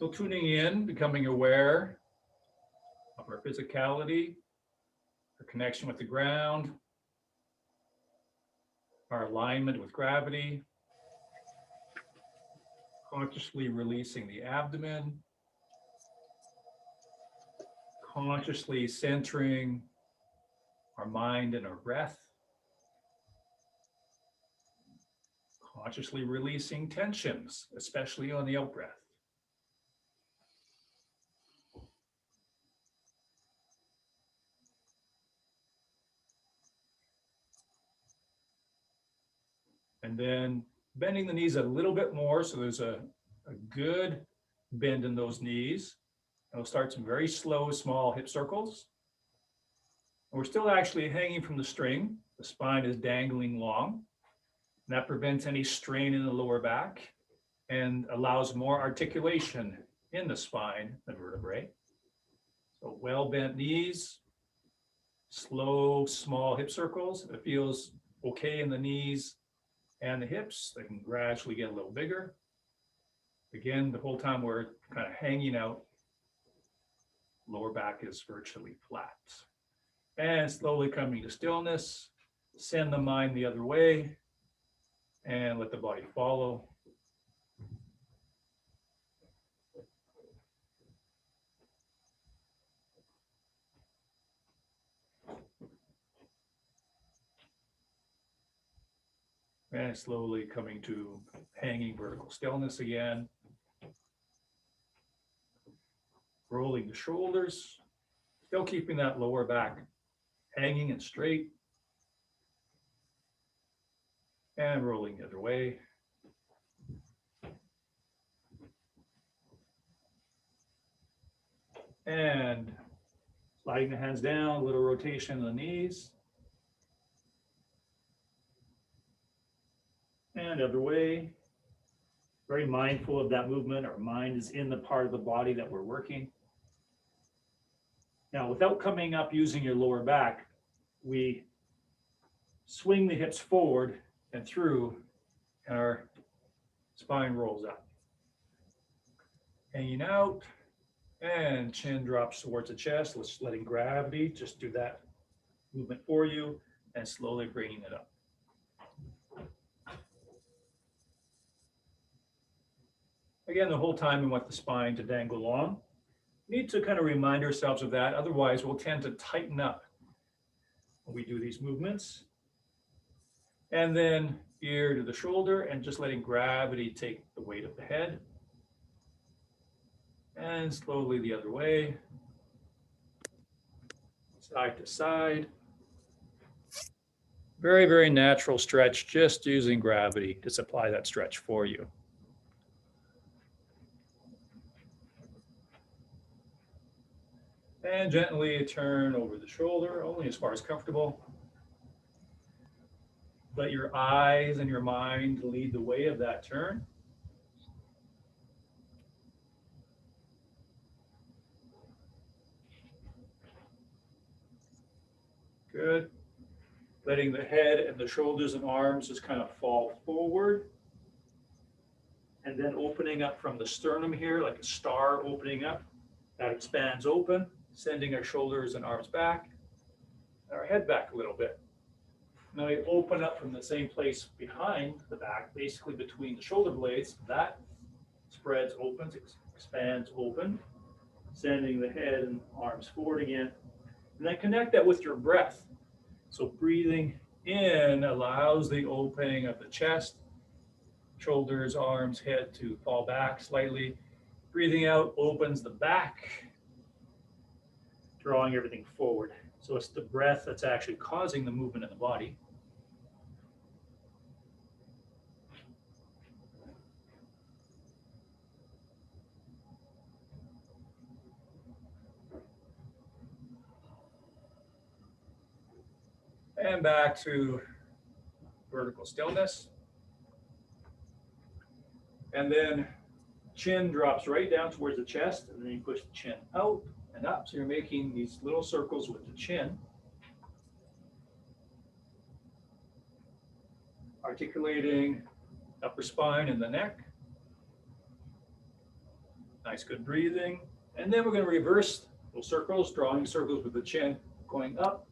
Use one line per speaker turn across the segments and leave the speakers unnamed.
So tuning in, becoming aware of our physicality, our connection with the ground, our alignment with gravity, consciously releasing the abdomen, consciously centering our mind and our breath, consciously releasing tensions, especially on the out breath. And then bending the knees a little bit more so there's a good bend in those knees. And we'll start some very slow, small hip circles. And we're still actually hanging from the string. The spine is dangling long. And that prevents any strain in the lower back and allows more articulation in the spine and vertebrae. So well bent knees, slow, small hip circles. If it feels okay in the knees and the hips, they can gradually get a little bigger. Again, the whole time we're kind of hanging out, lower back is virtually flat. And slowly coming to stillness, send the mind the other way and let the body follow. And slowly coming to hanging vertical stillness again. Rolling the shoulders, still keeping that lower back hanging and straight. And rolling the other way. And sliding the hands down, a little rotation of the knees. And other way. Very mindful of that movement. Our mind is in the part of the body that we're working. Now, without coming up using your lower back, we swing the hips forward and through, and our spine rolls up. Hanging out, and chin drops towards the chest. Let's letting gravity just do that movement for you, and slowly bringing it up. Again, the whole time we want the spine to dangle long. We need to kind of remind ourselves of that. Otherwise, we'll tend to tighten up when we do these movements. And then ear to the shoulder and just letting gravity take the weight of the head. And slowly the other way. Side to side. Very, very natural stretch, just using gravity to supply that stretch for you. And gently turn over the shoulder, only as far as comfortable. Let your eyes and your mind lead the way of that turn. Good. Letting the head and the shoulders and arms just kind of fall forward. And then opening up from the sternum here, like a star opening up. That expands open, sending our shoulders and arms back, and our head back a little bit. Now we open up from the same place behind the back, basically between the shoulder blades. That spreads open, expands open, sending the head and arms forward again. And then connect that with your breath. So breathing in allows the opening of the chest, shoulders, arms, head to fall back slightly. Breathing out opens the back, drawing everything forward. So it's the breath that's actually causing the movement in the body. And back to vertical stillness. And then chin drops right down towards the chest, and then you push the chin out and up. So you're making these little circles with the chin. Articulating upper spine and the neck. Nice, good breathing. And then we're going to reverse those circles, drawing circles with the chin, going up,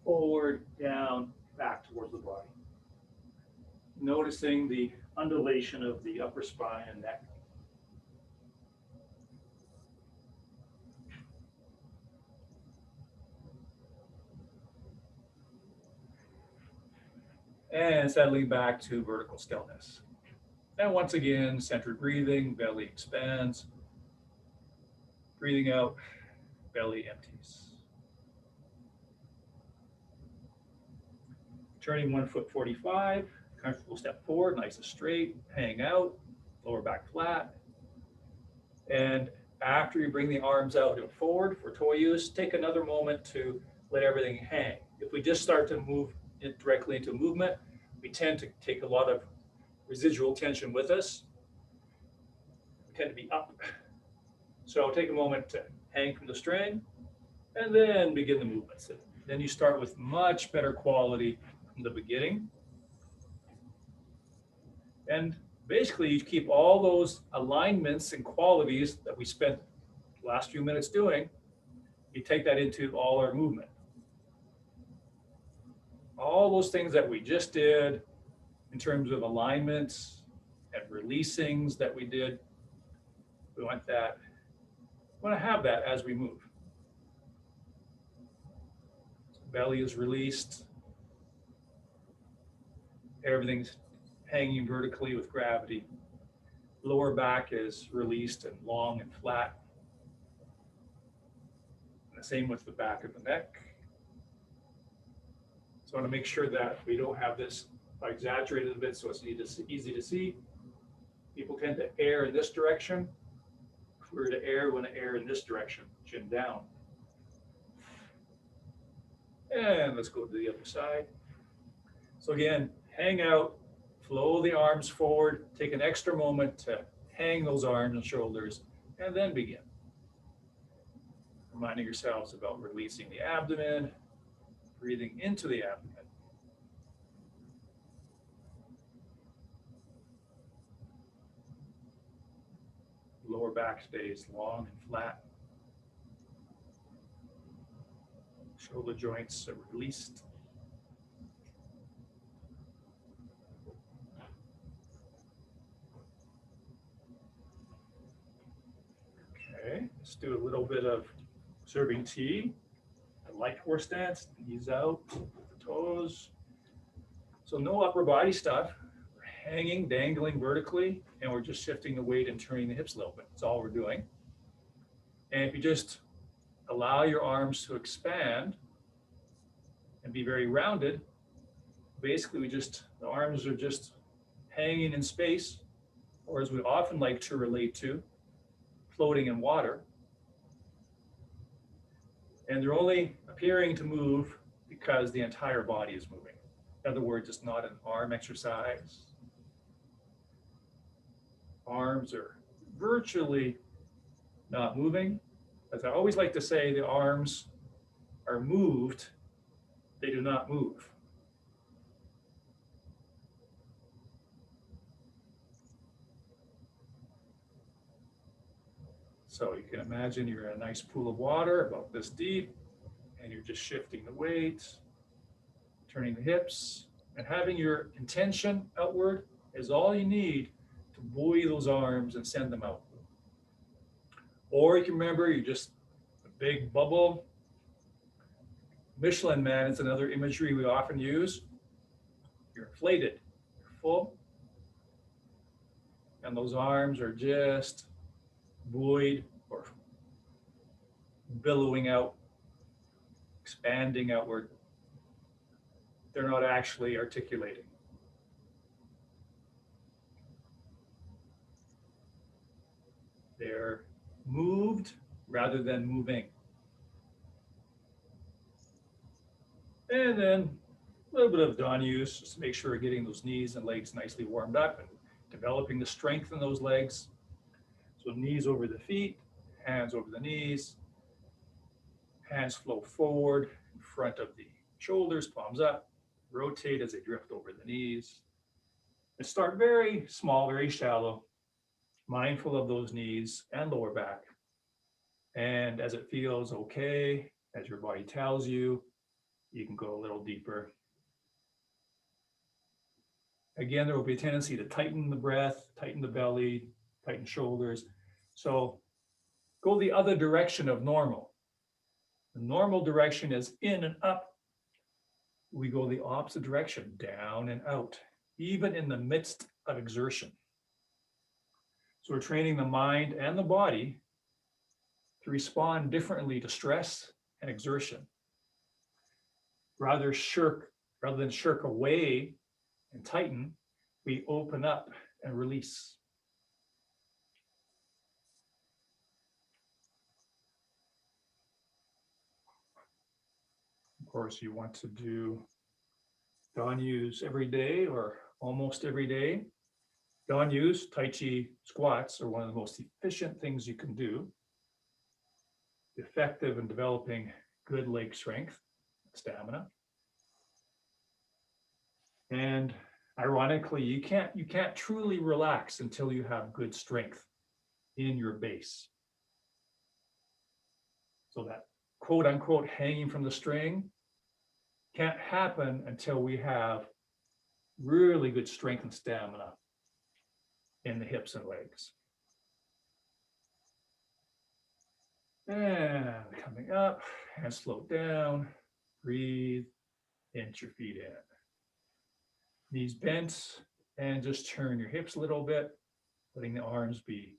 forward, down, back towards the body. Noticing the undulation of the upper spine and neck. And settling back to vertical stillness. And once again, centered breathing, belly expands. Breathing out, belly empties. Turning 1 foot 45, comfortable step forward, nice and straight, hang out, lower back flat. And after you bring the arms out and forward for toe use, take another moment to let everything hang. If we just start to move it directly into movement, we tend to take a lot of residual tension with us. We tend to be up. So take a moment to hang from the string and then begin the movements. Then you start with much better quality from the beginning. And basically you keep all those alignments and qualities that we spent the last few minutes doing, you take that into all our movement. All those things that we just did in terms of alignments and releasings that we did, we want to have that as we move. Belly is released. Everything's hanging vertically with gravity. Lower back is released and long and flat. And the same with the back of the neck. So I want to make sure that we don't have this exaggerated a bit so it's easy to see. People tend to err in this direction. If we were to err, we want to err in this direction, chin down. And let's go to the other side. So again, hang out, flow the arms forward, take an extra moment to hang those arms and shoulders, and then begin. Reminding yourselves about releasing the abdomen, breathing into the abdomen. Lower back stays long and flat. Shoulder joints are released. Okay, let's do a little bit of serving tea. A light horse stance, knees out, the toes. So no upper body stuff. We're hanging, dangling vertically, and we're just shifting the weight and turning the hips a little bit. That's all we're doing. And if you just allow your arms to expand and be very rounded, basically the arms are just hanging in space, or as we often like to relate to, floating in water. And they're only appearing to move because the entire body is moving. In other words, it's not an arm exercise. Arms are virtually not moving. As I always like to say, the arms are moved, they do not move. So you can imagine you're in a nice pool of water about this deep, and you're just shifting the weight, turning the hips, and having your intention outward is all you need to buoy those arms and send them out. Or you can remember you're just a big bubble. Michelin Man is another imagery we often use. You're inflated, you're full, and those arms are just buoyed or billowing out, expanding outward. They're not actually articulating. They're moved rather than moving. And then a little bit of dawn use, just to make sure we're getting those knees and legs nicely warmed up and developing the strength in those legs. So knees over the feet, hands over the knees, hands flow forward in front of the shoulders, palms up, rotate as they drift over the knees. And start very small, very shallow. mindful of those knees and lower back. And as it feels okay, as your body tells you, you can go a little deeper. Again, there will be a tendency to tighten the breath, tighten the belly, tighten shoulders. So go the other direction of normal. The normal direction is in and up. We go the opposite direction, down and out, even in the midst of exertion. So we're training the mind and the body to respond differently to stress and exertion. Rather than shirk away and tighten, we open up and release. Of course, you want to do Danyus every day or almost every day. Danyus, Tai Chi squats, are one of the most efficient things you can do. Effective in developing good leg strength, stamina. And ironically, you can't truly relax until you have good strength in your base. So that quote unquote hanging from the string can't happen until we have really good strength and stamina in the hips and legs. And coming up, hands slow down, breathe, inch your feet in. Knees bent, and just turn your hips a little bit, letting the arms be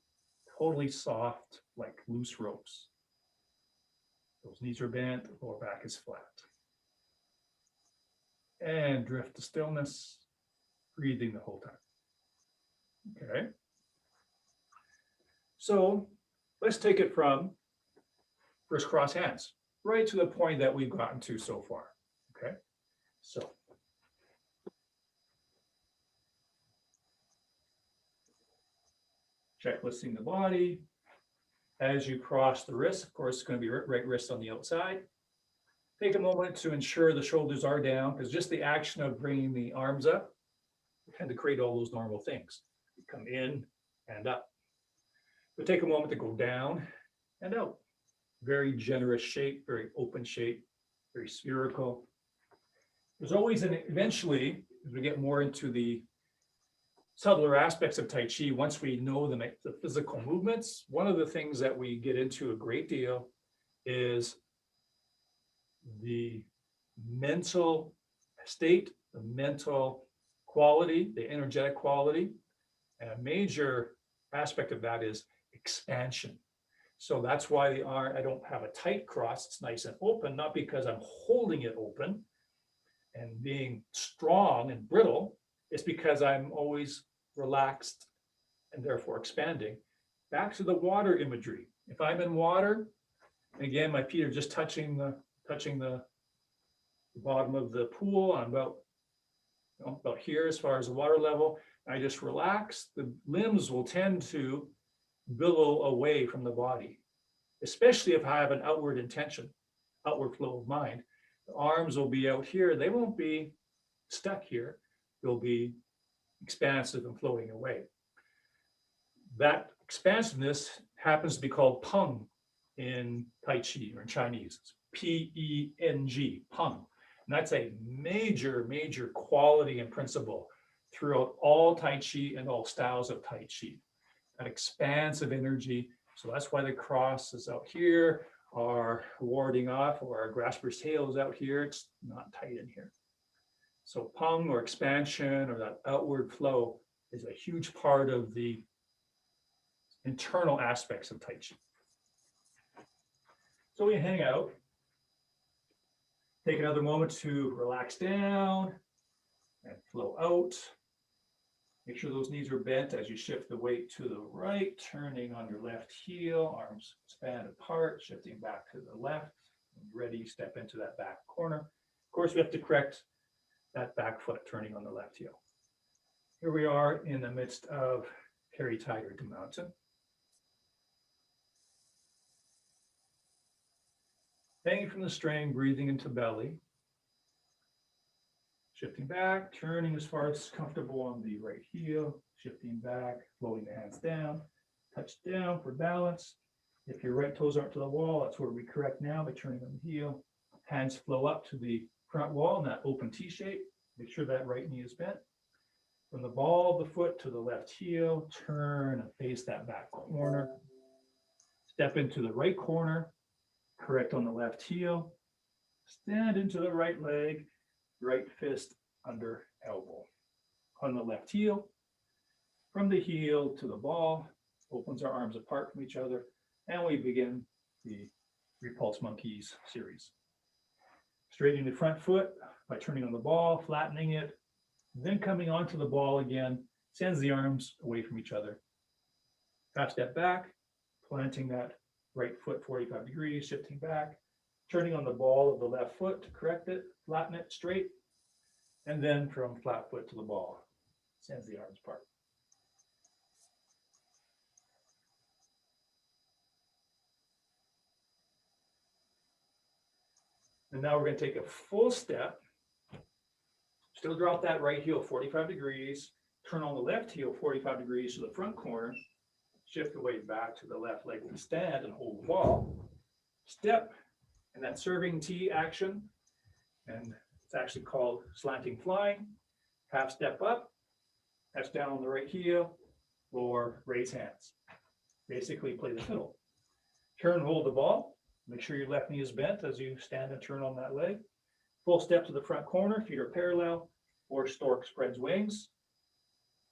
totally soft, like loose ropes. Those knees are bent, the lower back is flat. And drift to stillness, breathing the whole time. Okay. So let's take it from first cross hands, right to the point that we've gotten to so far. Okay. So checklisting the body. As you cross the wrist, of course, it's going to be right wrist on the outside. Take a moment to ensure the shoulders are down, because just the action of bringing the arms up tend to create all those normal things. You come in and up. But take a moment to go down and out. Very generous shape, very open shape, very spherical. There's always eventually, as we get more into the subtler aspects of Tai Chi, once we know the physical movements, one of the things that we get into a great deal is the mental state, the mental quality, the energetic quality. And a major aspect of that is expansion. So that's why the arm, I don't have a tight cross, it's nice and open, not because I'm holding it open and being strong and brittle, it's because I'm always relaxed and therefore expanding. Back to the water imagery. If I'm in water, again, my feet are just touching the bottom of the pool. I'm about here as far as the water level. I just relax. The limbs will tend to billow away from the body, especially if I have an outward intention, outward flow of mind. The arms will be out here. They won't be stuck here. They'll be expansive and floating away. That expansiveness happens to be called Peng in Tai Chi or in Chinese. It's P-E-N-G, Peng. And that's a major, major quality and principle throughout all Tai Chi and all styles of Tai Chi. That expansive energy. So that's why the cross is out here, our warding off, or our grasper's tail is out here. It's not tight in here. So Peng or expansion or that outward flow is a huge part of the internal aspects of Tai Chi. So we hang out. Take another moment to relax down and flow out. Make sure those knees are bent as you shift the weight to the right, turning on your left heel, arms expand apart, shifting back to the left. When you're ready, step into that back corner. Of course, we have to correct that back foot, turning on the left heel. Here we are in the midst of Carry Tiger to Mountain. Hanging from the string, breathing into belly. Shifting back, turning as far as comfortable on the right heel, shifting back, floating the hands down. touch down for balance. If your right toes aren't to the wall, that's where we correct now by turning on the heel. Hands flow up to the front wall in that open T shape. Make sure that right knee is bent. From the ball of the foot to the left heel, turn and face that back corner. Step into the right corner, correct on the left heel. Stand into the right leg, right fist under elbow. On the left heel, from the heel to the ball, opens our arms apart from each other, and we begin the Repulse Monkeys series. Straightening the front foot by turning on the ball, flattening it, then coming onto the ball again, sends the arms away from each other. Half step back, planting that right foot 45 degrees, shifting back, turning on the ball of the left foot to correct it, flatten it straight, and then from flat foot to the ball, sends the arms apart. And now we're going to take a full step. Still drop that right heel 45 degrees, turn on the left heel 45 degrees to the front corner, shift the weight back to the left leg and stand and hold the ball. Step in that serving T action, and it's actually called slanting flying. Half step up, touch down on the right heel, or raise hands. Basically play the fiddle. Turn, hold the ball. Make sure your left knee is bent as you stand and turn on that leg. Full step to the front corner, feet are parallel, or stork spreads wings,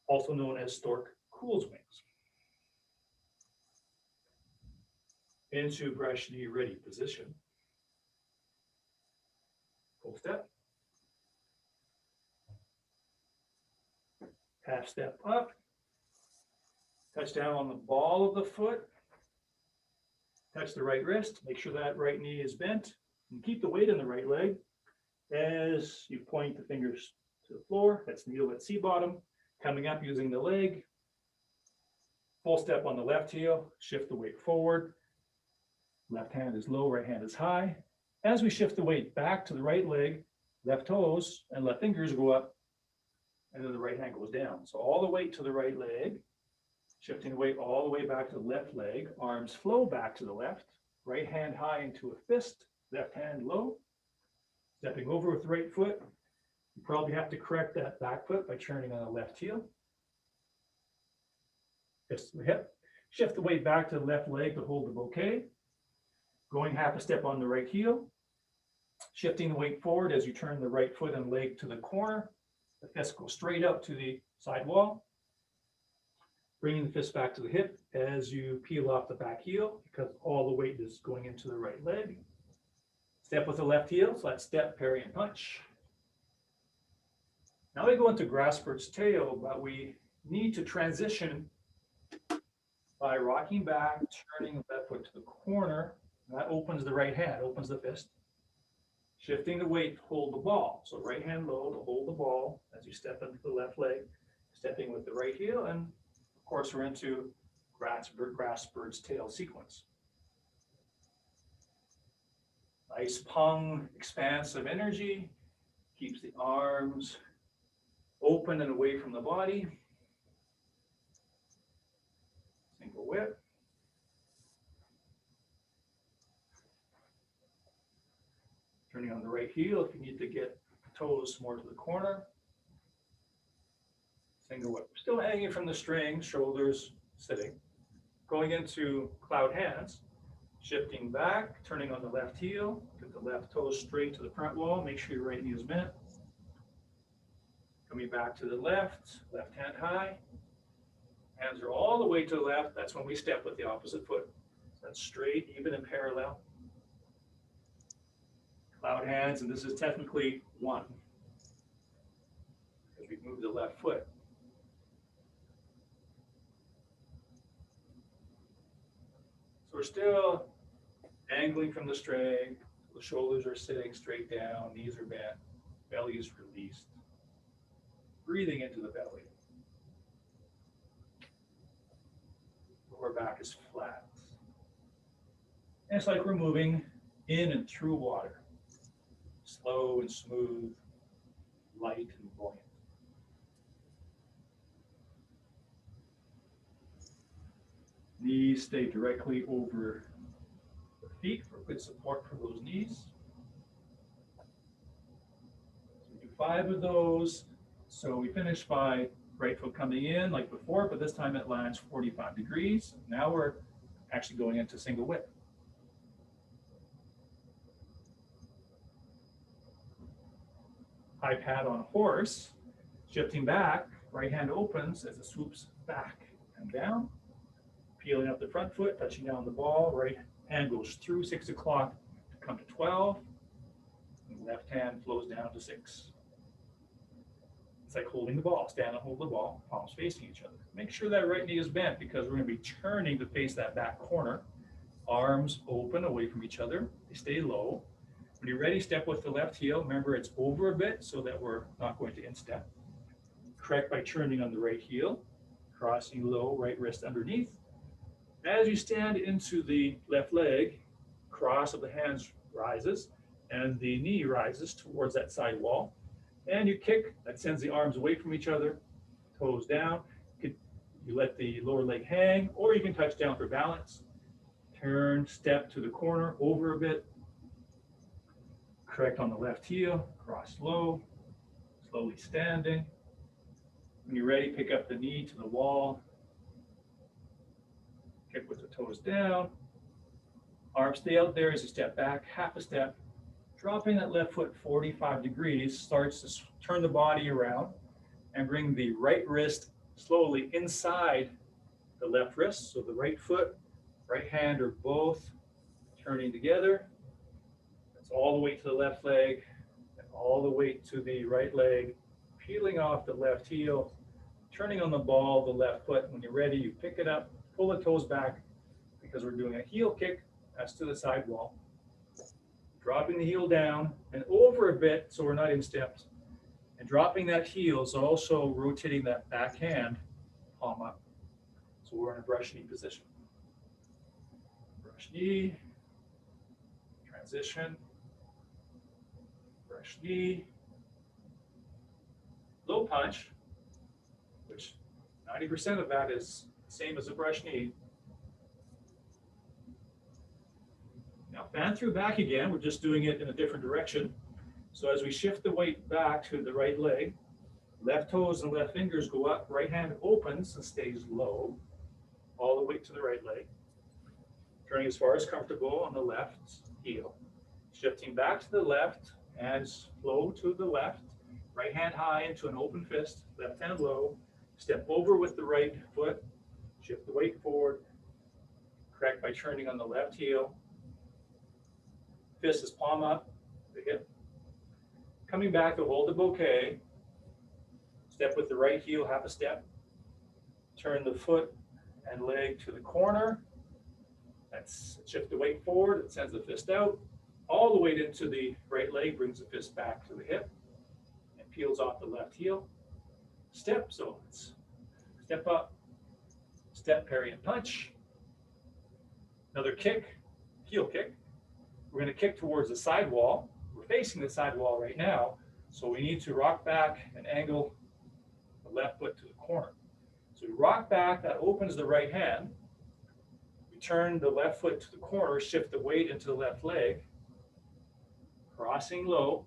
also known as stork cools wings. Into brush knee ready position. Full step. Half step up. Touch down on the ball of the foot. Touch the right wrist. Make sure that right knee is bent. And keep the weight in the right leg as you point the fingers to the floor. That's needle at C bottom. Coming up using the leg. Full step on the left heel. Shift the weight forward. Left hand is low, right hand is high. As we shift the weight back to the right leg, left toes and left fingers go up, and then the right hand goes down. So all the weight to the right leg, shifting the weight all the way back to the left leg, arms flow back to the left, right hand high into a fist, left hand low. Stepping over with the right foot, you probably have to correct that back foot by turning on the left heel. Fist to the hip. Shift the weight back to the left leg to hold the bouquet. Going half a step on the right heel. Shifting the weight forward as you turn the right foot and leg to the corner. The fist goes straight up to the side wall. Bringing the fist back to the hip as you peel off the back heel because all the weight is going into the right leg. Step with the left heel, so that's step, parry, and punch. Now we go into grass bird's tail, but we need to transition by rocking back, turning the left foot to the corner. That opens the right hand, opens the fist. Shifting the weight to hold the ball. So right hand low to hold the ball as you step into the left leg, stepping with the right heel, and of course we're into grass bird's tail sequence. Nice pung, expansive energy, keeps the arms open and away from the body. Single whip. Turning on the right heel if you need to get toes more to the corner. Single whip. Still hanging from the string, shoulders sitting. Going into cloud hands. Shifting back, turning on the left heel. Get the left toes straight to the front wall. Make sure your right knee is bent. Coming back to the left, left hand high. Hands are all the way to the left. That's when we step with the opposite foot. That's straight, even and parallel. Cloud hands, and this is technically one. Because we move the left foot. So we're still angling from the string. The shoulders are sitting straight down, knees are bent, belly is released. Breathing into the belly. Lower back is flat. And it's like we're moving in and through water. Slow and smooth, light and buoyant. knees stay directly over the feet for good support for those knees. So we do 5 of those. So we finish by right foot coming in like before, but this time it lands 45 degrees. Now we're actually going into single whip. High pad on horse, shifting back, right hand opens as it swoops back and down, peeling up the front foot, touching down the ball, right hand goes through 6 o'clock to come to 12, and left hand flows down to 6. It's like holding the ball, stand and hold the ball, palms facing each other. Make sure that right knee is bent because we're going to be turning to face that back corner. Arms open away from each other, they stay low. When you're ready, step with the left heel. Remember, it's over a bit so that we're not going to instep. Correct by turning on the right heel, crossing low, right wrist underneath. As you stand into the left leg, cross of the hands rises and the knee rises towards that side wall. And you kick, that sends the arms away from each other, toes down. You let the lower leg hang, or you can touch down for balance. Turn, step to the corner, over a bit. Correct on the left heel, cross low, slowly standing. When you're ready, pick up the knee to the wall. Kick with the toes down. Arms stay out there as you step back, half a step. Dropping that left foot 45 degrees, starts to turn the body around and bring the right wrist slowly inside the left wrist. So the right foot, right hand are both turning together. That's all the way to the left leg and all the way to the right leg, peeling off the left heel, turning on the ball, the left foot. When you're ready, you pick it up, pull the toes back because we're doing a heel kick. That's to the side wall. Dropping the heel down and over a bit so we're not instepped. And dropping that heel is also rotating that back hand, palm up. So we're in a brush knee position. Brush knee, transition, brush knee, low punch, which 90% of that is the same as a brush knee. Now fan through back again, we're just doing it in a different direction. So as we shift the weight back to the right leg, left toes and left fingers go up, right hand opens and stays low, all the way to the right leg. Turning as far as comfortable on the left heel. Shifting back to the left, hands flow to the left, right hand high into an open fist, left hand low, step over with the right foot, shift the weight forward, correct by turning on the left heel. Fist is palm up, the hip. Coming back to hold the bouquet, step with the right heel, half a step, turn the foot and leg to the corner. That's shift the weight forward, it sends the fist out, all the weight into the right leg, brings the fist back to the hip, and peels off the left heel. Step, so it's step up, step, parry, and punch. Another kick, heel kick. We're going to kick towards the side wall. We're facing the side wall right now, so we need to rock back and angle the left foot to the corner. So we rock back, that opens the right hand. We turn the left foot to the corner, shift the weight into the left leg, crossing low,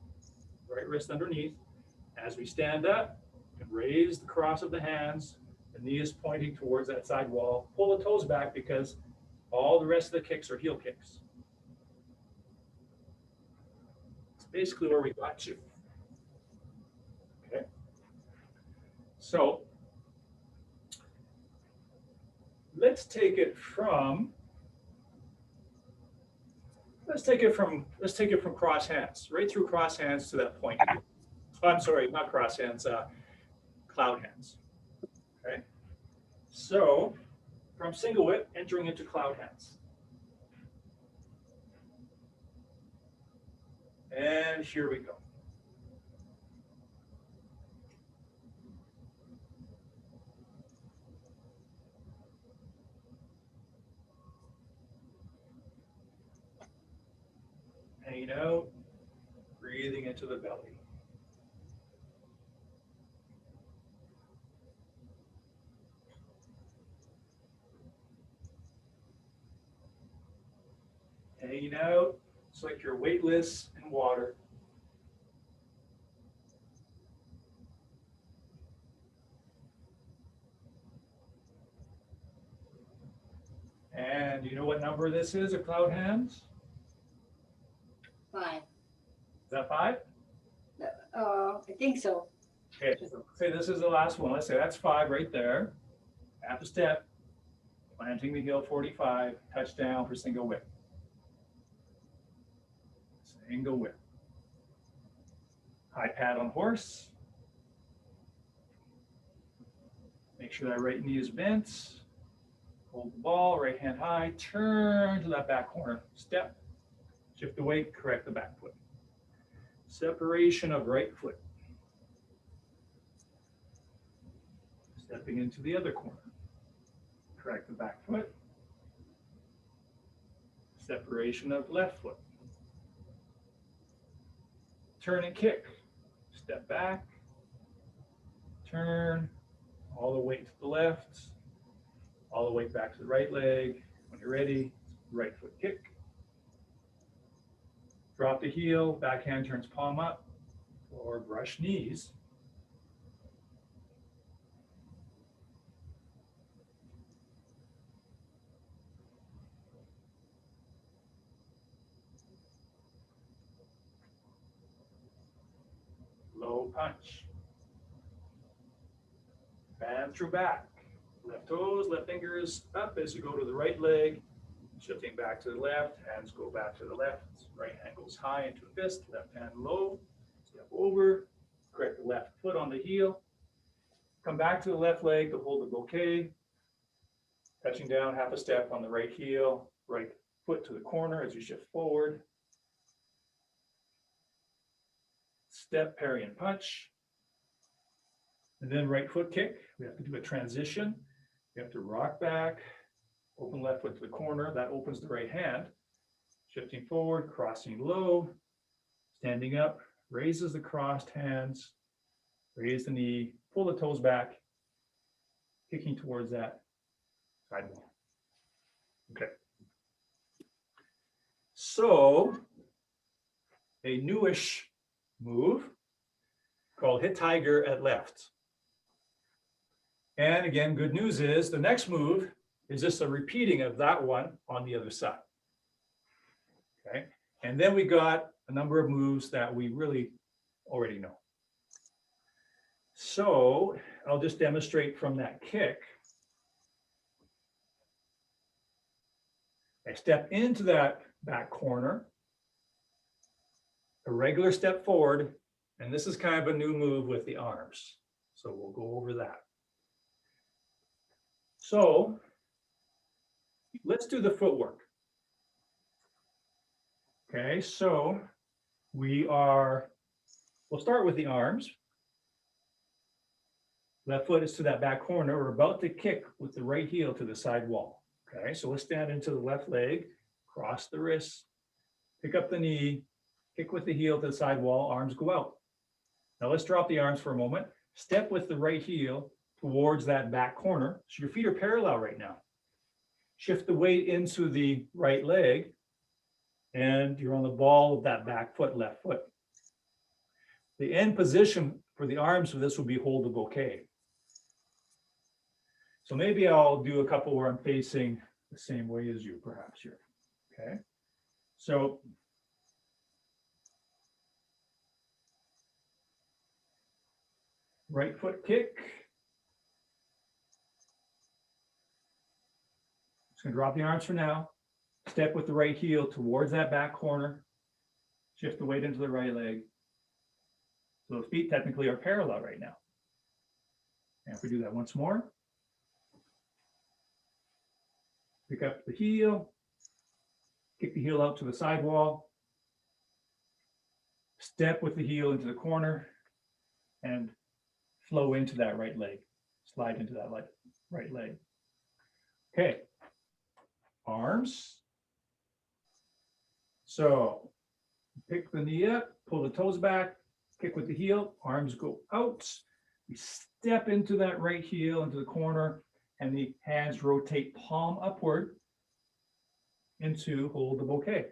right wrist underneath. As we stand up, and raise the cross of the hands, the knee is pointing towards that side wall. Pull the toes back because all the rest of the kicks are heel kicks. Basically where we got you. Okay. So let's take it from cross hands, right through cross hands to that point. Oh, I'm sorry, not cross hands, cloud hands. Okay. So from single whip entering into cloud hands. And here we go. Hanging out, breathing into the belly. lean out. It's like you're weightless in water. And do you know what number this is of cloud hands?
5.
Is that 5?
I think so.
Okay, so say this is the last one. Let's say that's 5 right there. Half a step, planting the heel 45, touchdown for single whip. Single whip. High pad on horse. Make sure that right knee is bent. Hold the ball, right hand high, turn to that back corner. Step, shift the weight, correct the back foot. Separation of right foot. Stepping into the other corner. Correct the back foot. Separation of left foot. Turn and kick. Step back. Turn. All the weight to the left. All the way back to the right leg. When you're ready, right foot kick. Drop the heel, backhand turns palm up, or brush knees. Low punch. Band through back. Left toes, left fingers up as you go to the right leg. Shifting back to the left, hands go back to the left. Right hand goes high into a fist, left hand low. Step over, correct the left foot on the heel. Come back to the left leg to hold the bouquet. Touching down half a step on the right heel, right foot to the corner as you shift forward. Step, parry, and punch. And then right foot kick. We have to do a transition. You have to rock back, open left foot to the corner. That opens the right hand. Shifting forward, crossing low, standing up, raises the crossed hands, raise the knee, pull the toes back, kicking towards that sidewall. Okay. So, a newish move called hit tiger at left. And again, good news is the next move is just a repeating of that one on the other side. Okay, and then we got a number of moves that we really already know. So I'll just demonstrate from that kick. I step into that back corner, a regular step forward, and this is kind of a new move with the arms. So we'll go over that. So let's do the footwork. Okay, so we'll start with the arms. Left foot is to that back corner. We're about to kick with the right heel to the side wall. Okay, so let's stand into the left leg, cross the wrists, pick up the knee, kick with the heel to the side wall, arms go out. Now let's drop the arms for a moment. Step with the right heel towards that back corner. So your feet are parallel right now. Shift the weight into the right leg, and you're on the ball of that back foot, left foot. The end position for the arms for this will be hold the bouquet. So maybe I'll do a couple where I'm facing the same way as you, perhaps here. Okay. So right foot kick. Just going to drop the arms for now. Step with the right heel towards that back corner. Shift the weight into the right leg. So the feet technically are parallel right now. And if we do that once more, pick up the heel, kick the heel out to the sidewall, step with the heel into the corner, and flow into that right leg. Slide into that right leg. Okay, arms. So pick the knee up, pull the toes back, kick with the heel, arms go out. We step into that right heel into the corner, and the hands rotate palm upward into hold the bouquet.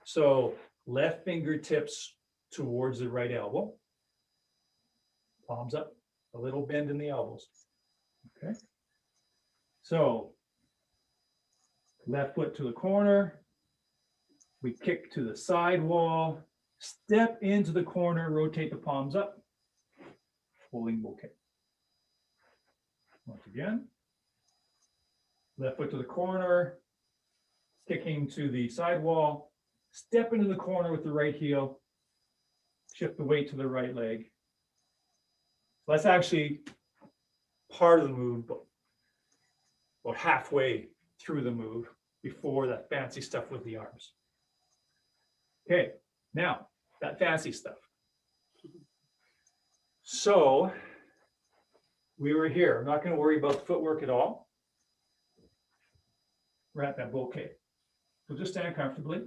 So left fingertips towards the right elbow. Palms up, a little bend in the elbows. Okay. So left foot to the corner. We kick to the side wall, step into the corner, rotate the palms up, holding bouquet. Once again, left foot to the corner, kicking to the side wall, step into the corner with the right heel, shift the weight to the right leg. So that's actually part of the move, but about halfway through the move before that fancy stuff with the arms. Okay, now that fancy stuff. So we were here. I'm not going to worry about the footwork at all. We're at that bouquet. So just stand comfortably.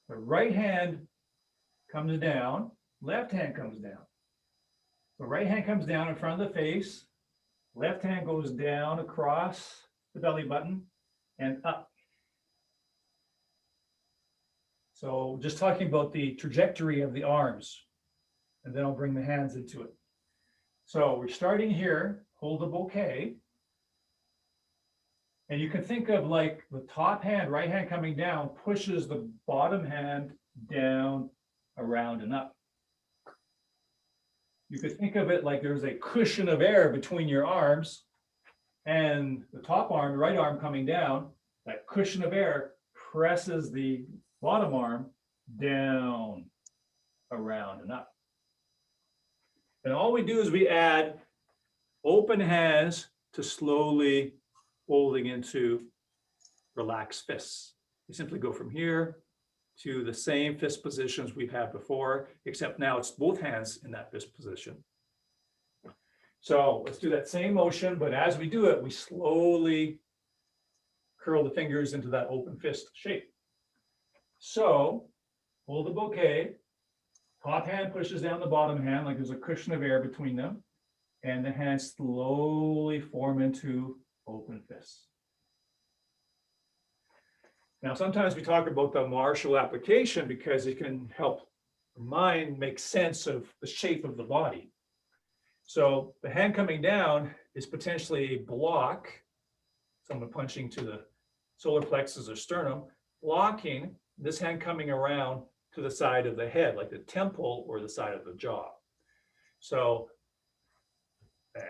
The right hand comes down, left hand comes down. The right hand comes down in front of the face. Left hand goes down across the belly button and up. So just talking about the trajectory of the arms, and then I'll bring the hands into it. So we're starting here, hold the bouquet. And you can think of like the top hand, right hand coming down, pushes the bottom hand down, around and up. You could think of it like there's a cushion of air between your arms and the top arm, the right arm coming down. That cushion of air presses the bottom arm down, around and up. And all we do is we add open hands to slowly folding into relaxed fists. We simply go from here to the same fist positions we've had before, except now it's both hands in that fist position. So let's do that same motion, but as we do it, we slowly curl the fingers into that open fist shape. So hold the bouquet, top hand pushes down the bottom hand like there's a cushion of air between them, and the hands slowly form into open fists. Now, sometimes we talk about the martial application because it can help the mind make sense of the shape of the body. So the hand coming down is potentially a block, someone punching to the solar plexus or sternum, blocking this hand coming around to the side of the head, like the temple or the side of the jaw. So bang.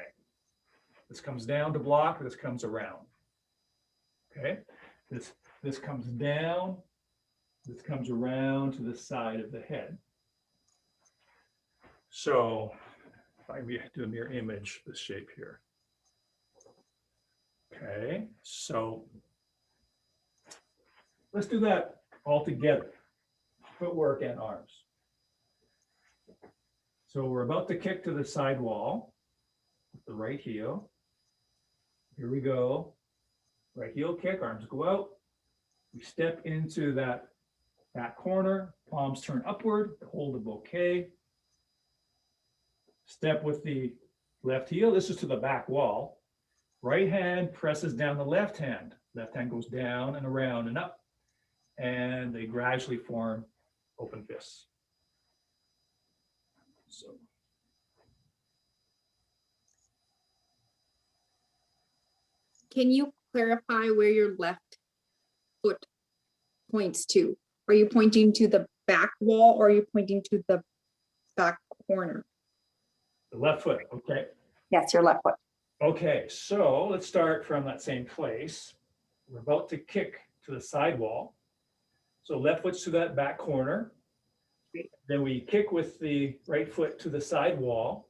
This comes down to block, this comes around. Okay, this comes down, this comes around to the side of the head. So if I do a mirror image, this shape here. Okay, so let's do that all together, footwork and arms. So we're about to kick to the side wall with the right heel. Here we go. Right heel kick, arms go out. We step into that back corner, palms turn upward, hold the bouquet. Step with the left heel, this is to the back wall. Right hand presses down the left hand. Left hand goes down and around and up. And they gradually form open fists. So.
Can you clarify where your left foot points to? Are you pointing to the back wall or are you pointing to the back corner?
The left foot, okay.
Yes, your left foot.
Okay, so let's start from that same place. We're about to kick to the side wall. So left foot's to that back corner. Then we kick with the right foot to the side wall.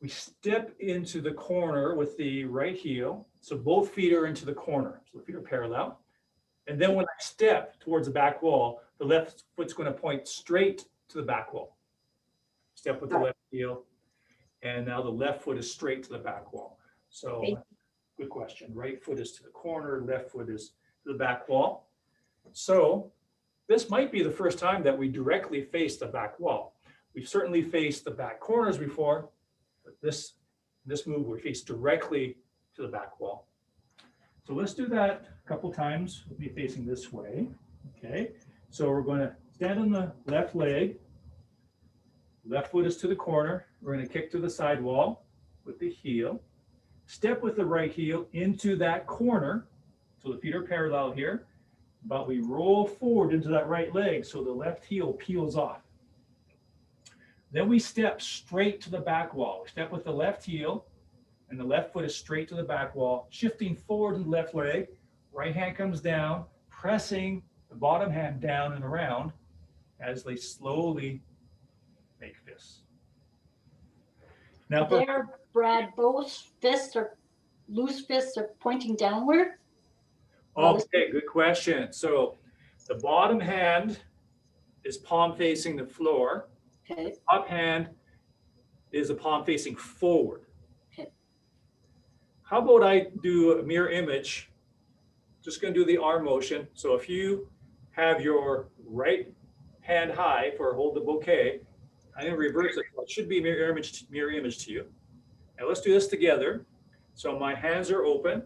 We step into the corner with the right heel. So both feet are into the corner. So the feet are parallel. And then when I step towards the back wall, the left foot's going to point straight to the back wall. Step with the left heel. And now the left foot is straight to the back wall. So good question. Right foot is to the corner, left foot is to the back wall. So this might be the first time that we directly face the back wall. We've certainly faced the back corners before, but this move we face directly to the back wall. So let's do that a couple times with me facing this way. Okay, so we're going to stand on the left leg. Left foot is to the corner. We're going to kick to the side wall with the heel. Step with the right heel into that corner. So the feet are parallel here, but we roll forward into that right leg so the left heel peels off. Then we step straight to the back wall. We step with the left heel and the left foot is straight to the back wall, shifting forward in the left leg. Right hand comes down, pressing the bottom hand down and around as they slowly make fists. Now,
There, Brad, both fists or loose fists are pointing downward.
okay, good question. So the bottom hand is palm facing the floor.
Okay,
Top hand is the palm facing forward.
Okay.
How about I do a mirror image? Just going to do the arm motion. So if you have your right hand high for hold the bouquet, I'm going to reverse it. It should be mirror image to you. Now let's do this together. So my hands are open.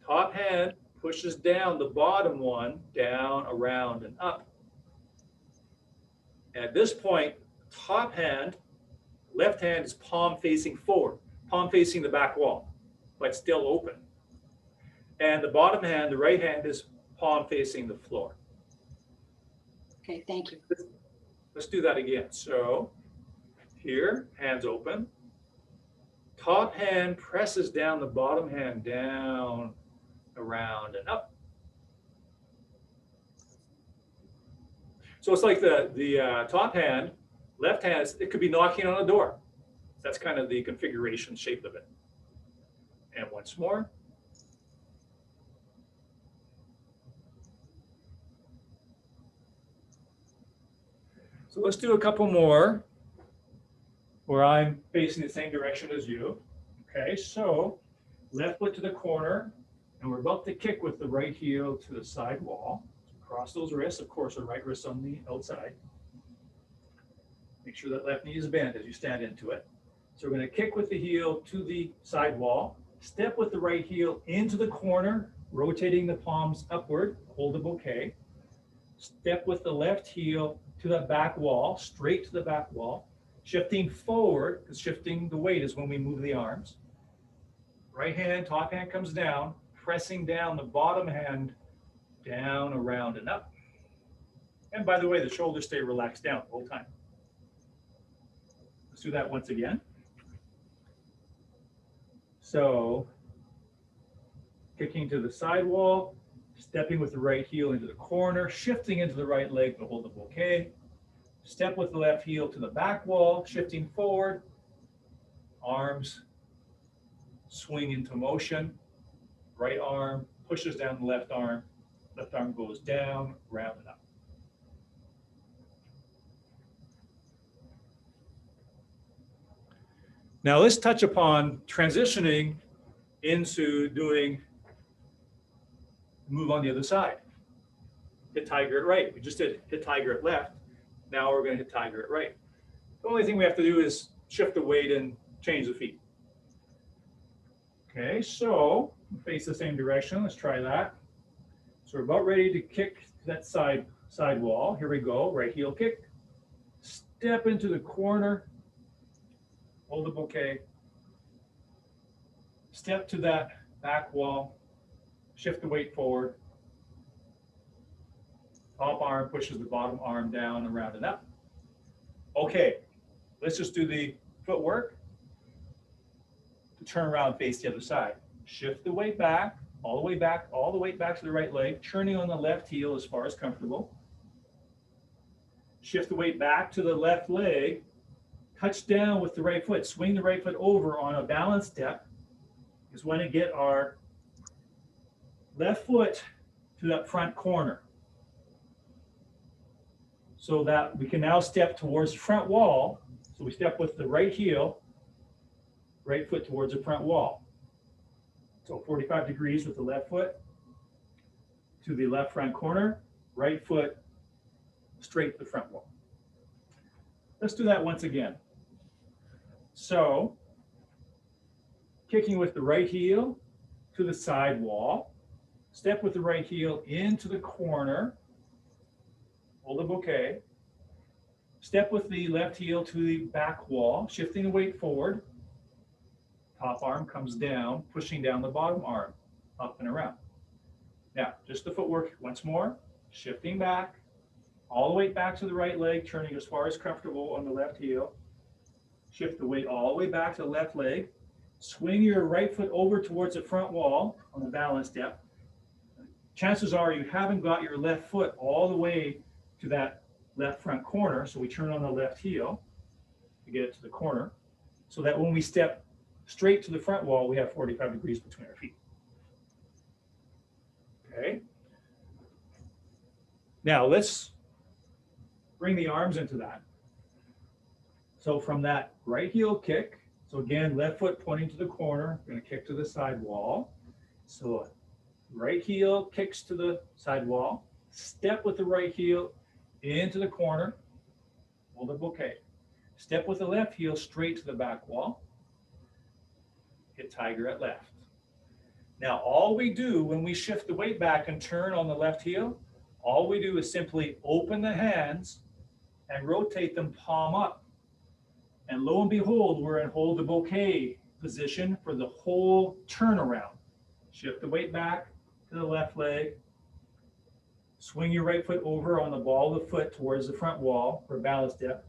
Top hand pushes down the bottom one, down, around, and up. At this point, top hand, left hand is palm facing forward, palm facing the back wall, but still open. And the bottom hand, the right hand, is palm facing the floor.
okay, thank you.
Let's do that again. So here, hands open. Top hand presses down the bottom hand, down, around, and up. So it's like the top hand, left hand, it could be knocking on a door. That's kind of the configuration shape of it. And once more. So let's do a couple more where I'm facing the same direction as you. Okay, so left foot to the corner, and we're about to kick with the right heel to the side wall. So cross those wrists, of course, the right wrist on the outside. Make sure that left knee is bent as you stand into it. So we're going to kick with the heel to the side wall, step with the right heel into the corner, rotating the palms upward, hold the bouquet. Step with the left heel to the back wall, straight to the back wall, shifting forward, because shifting the weight is when we move the arms. Right hand, top hand comes down, pressing down the bottom hand, down, around, and up. And by the way, the shoulders stay relaxed down the whole time. Let's do that once again. So, kicking to the side wall, stepping with the right heel into the corner, shifting into the right leg to hold the bouquet. Step with the left heel to the back wall, shifting forward. Arms swing into motion. Right arm pushes down the left arm goes down, round and up. Now let's touch upon transitioning into doing move on the other side. Hit tiger at right. We just did hit tiger at left. Now we're going to hit tiger at right. The only thing we have to do is shift the weight and change the feet. Okay, so face the same direction. Let's try that. So we're about ready to kick that side wall. Here we go. Right heel kick. Step into the corner. Hold the bouquet. Step to that back wall. Shift the weight forward. Top arm pushes the bottom arm down, around and up. Okay, let's just do the footwork to turn around, face the other side. Shift the weight back, all the way back, all the weight back to the right leg, turning on the left heel as far as comfortable. Shift the weight back to the left leg, touch down with the right foot, swing the right foot over on a balance step is when to get our left foot to that front corner so that we can now step towards the front wall. So we step with the right heel, right foot towards the front wall. So 45 degrees with the left foot to the left front corner, right foot straight to the front wall. Let's do that once again. So kicking with the right heel to the side wall. Step with the right heel into the corner. Hold the bouquet. Step with the left heel to the back wall, shifting the weight forward. Top arm comes down, pushing down the bottom arm, up and around. Now, just the footwork once more, shifting back, all the way back to the right leg, turning as far as comfortable on the left heel. Shift the weight all the way back to the left leg. Swing your right foot over towards the front wall on the balance step. Chances are you haven't got your left foot all the way to that left front corner, so we turn on the left heel to get it to the corner, so that when we step straight to the front wall, we have 45 degrees between our feet. Okay. Now let's bring the arms into that. So from that right heel kick, so again, left foot pointing to the corner, we're going to kick to the side wall. So right heel kicks to the side wall, step with the right heel into the corner, hold the bouquet. Step with the left heel straight to the back wall, hit tiger at left. Now, all we do when we shift the weight back and turn on the left heel, all we do is simply open the hands and rotate them palm up. And lo and behold, we're in hold the bouquet position for the whole turnaround. Shift the weight back to the left leg. Swing your right foot over on the ball of the foot towards the front wall for a balance step.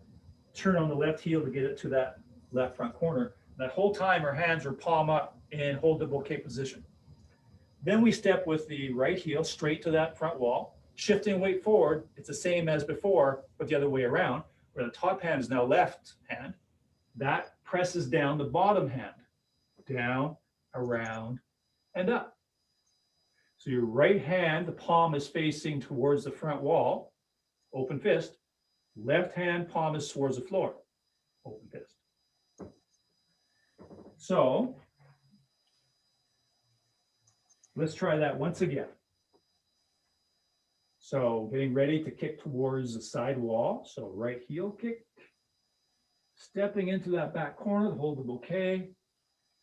Turn on the left heel to get it to that left front corner. That whole time our hands are palm up and hold the bouquet position. Then we step with the right heel straight to that front wall, shifting weight forward. It's the same as before, but the other way around, where the top hand is now left hand. That presses down the bottom hand, down, around, and up. So your right hand, the palm is facing towards the front wall, open fist. Left hand palm is towards the floor, open fist. So let's try that once again. So getting ready to kick towards the side wall. So right heel kick, stepping into that back corner to hold the bouquet,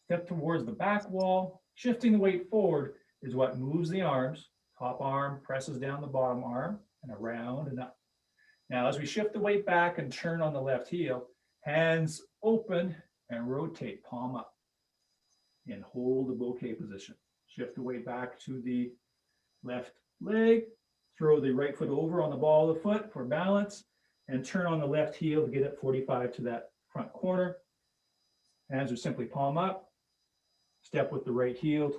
step towards the back wall, shifting the weight forward is what moves the arms. Top arm presses down the bottom arm and around and up. Now, as we shift the weight back and turn on the left heel, hands open and rotate palm up and hold the bouquet position. Shift the weight back to the left leg, throw the right foot over on the ball of the foot for balance, and turn on the left heel to get it 45 to that front corner. Hands are simply palm up. Step with the right heel